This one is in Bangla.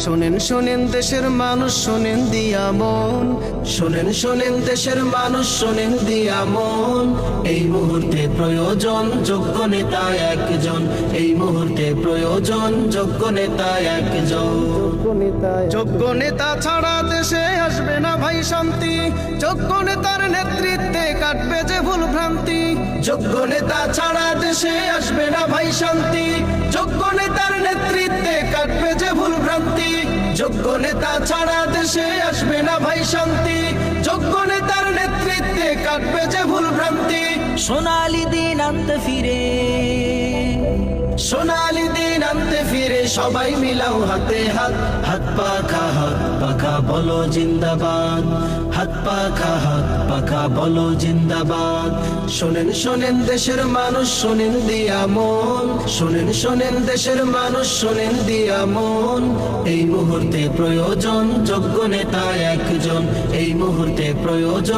শোনেন শোনেন দেশের মানুষ শোনেন দিয়া মন, শোনেন শোনেন দেশের মানুষ শোনেন দিয়া মন। এই মুহূর্তে প্রয়োজন যোগ্য নেতা একজন, এই মুহূর্তে প্রয়োজন যোগ্য নেতা একজন। যোগ্য নেতা ছাড়া দেশে আসবে না ভাই শান্তি, যোগ্য নেতার নেতৃত্বে কাটবে যে ভুল ভ্রান্তি। যোগ্য নেতা ছাড়া দেশে আসবে না ভাই শান্তি, যোগ্য নেতার নেতৃত্বে কাটবে যে ভুল ভ্রান্তি। যোগ্য নেতা ছাড়া দেশে আসবে না ভাই শান্তি, যোগ্য নেতার নেতৃত্বে কাটবে যে ভুল ভ্রান্তি। সোনালি দিন আনতে ফিরে, সোনালি দিন আনতে ফিরে সবাই মিলাও হাতে হাত, হাত পাখা বলো জিন্দাবাদ, হাত পাখা বলো জিন্দাবাদ। শোনেন শোনেন দেশের মানুষ শোনেন দিয়া মন, শোনেন শোনেন দেশের মানুষ শোনেন দিয়া মন। এই মুহূর্তে প্রয়োজন যোগ্য নেতা একজন, এই মুহূর্তে প্রয়োজন